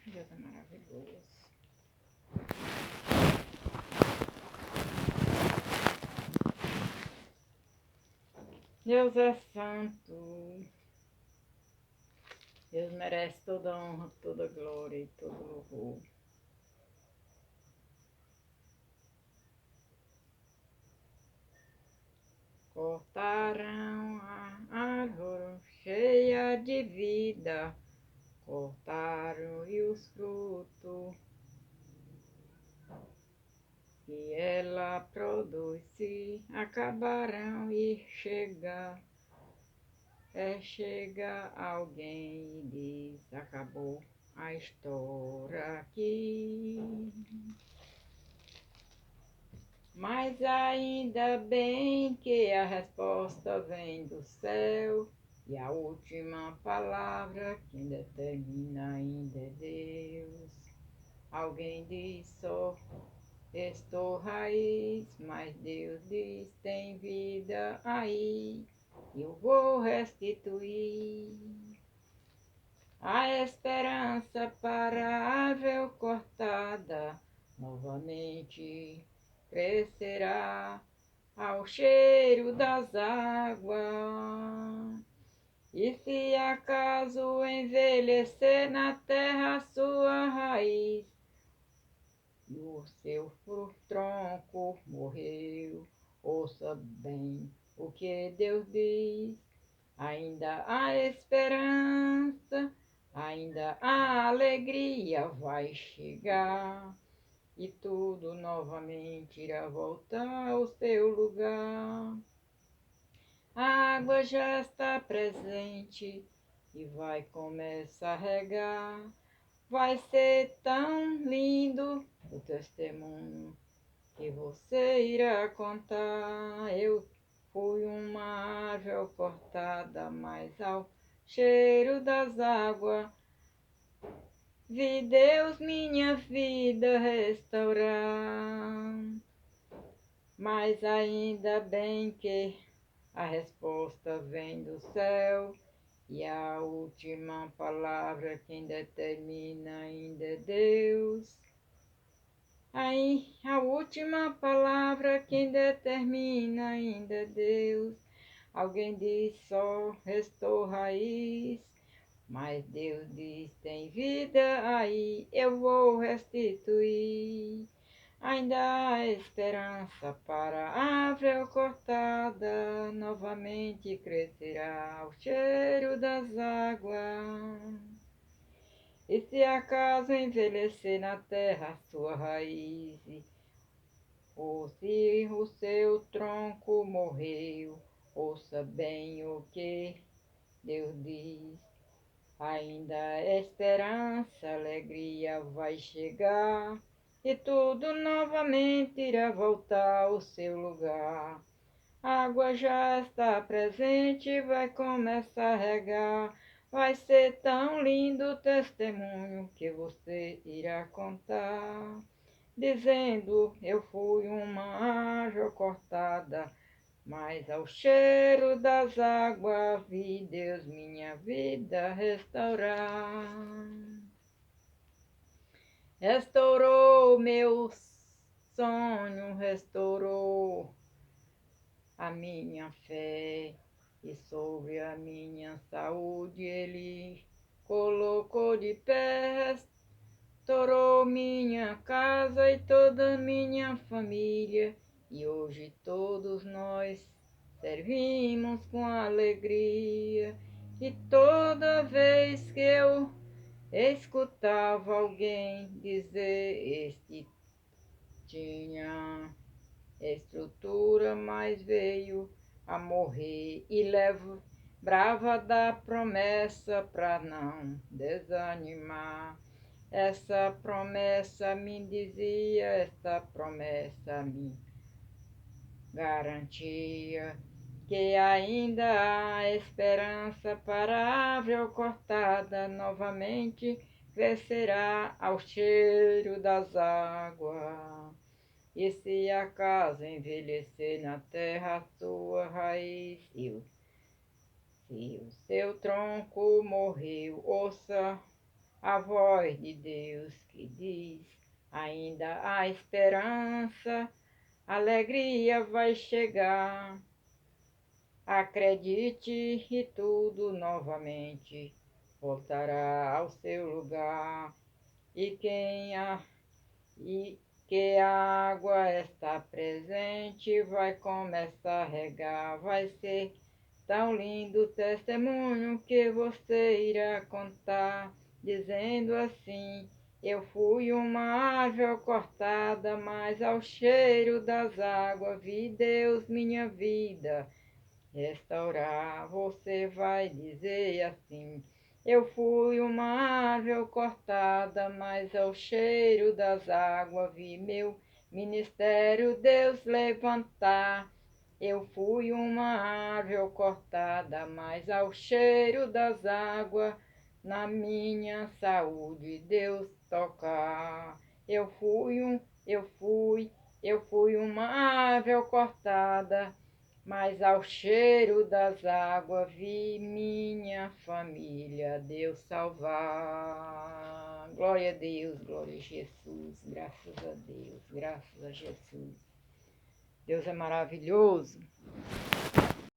Deus é maravilhoso. Deus é santo. Deus merece toda honra, toda glória e todo louvor. Cortaram a árvore cheia de vida, cortaram e os frutos que ela produz se acabaram e chega alguém e diz, acabou a história aqui. Mas ainda bem que a resposta vem do céu e a última palavra quem determina ainda é Deus. Alguém diz só, estou raiz, mas Deus diz, tem vida aí, eu vou restituir. A esperança parável cortada novamente crescerá ao cheiro das águas. E se acaso envelhecer na terra sua raiz, e o seu tronco morreu, ouça bem o que Deus diz. Ainda há esperança, ainda há alegria, vai chegar e tudo novamente irá voltar ao seu lugar. A água já está presente e vai começar a regar. Vai ser tão lindo o testemunho que você irá contar. Eu fui uma árvore cortada, mas ao cheiro das águas vi Deus minha vida restaurar. Mas ainda bem que a resposta vem do céu e a última palavra quem determina ainda é Deus. Aí a última palavra quem determina ainda é Deus. Alguém diz só restou raiz, mas Deus diz tem vida aí, eu vou restituir. Ainda há esperança para a árvore cortada, novamente crescerá o cheiro das águas. E se acaso envelhecer na terra sua raiz, ou se o seu tronco morreu, ouça bem o que Deus diz. Ainda é esperança, alegria vai chegar, e tudo novamente irá voltar ao seu lugar. A água já está presente, vai começar a regar. Vai ser tão lindo o testemunho que você irá contar, dizendo, eu fui uma árvore cortada, mas ao cheiro das águas vi Deus minha vida restaurar. Restaurou meu sonho, restaurou a minha fé e sobre a minha saúde ele colocou de pé, restaurou minha casa e toda minha família, e hoje todos nós servimos com alegria. E toda vez que eu escutava alguém dizer este tinha estrutura, mas veio a morrer e lembrava da promessa para não desanimar. Essa promessa me dizia, essa promessa me garantia que ainda há esperança para a árvore cortada, novamente crescerá ao cheiro das águas. E se acaso envelhecer na terra a sua raiz, se o seu tronco morreu, ouça a voz de Deus que diz: ainda há esperança, alegria vai chegar. Acredite e tudo novamente voltará ao seu lugar. E e que a água está presente, vai começar a regar, vai ser tão lindo o testemunho que você irá contar, dizendo assim: eu fui uma árvore cortada, mas ao cheiro das águas vi Deus minha vida restaurar. Você vai dizer assim: eu fui uma árvore cortada, mas ao cheiro das águas vi meu ministério Deus levantar. Eu fui uma árvore cortada, mas ao cheiro das águas na minha saúde Deus tocar. Eu fui uma árvore cortada, mas ao cheiro das águas vi minha família Deus salvar. Glória a Deus, glória a Jesus, graças a Deus, graças a Jesus. Deus é maravilhoso.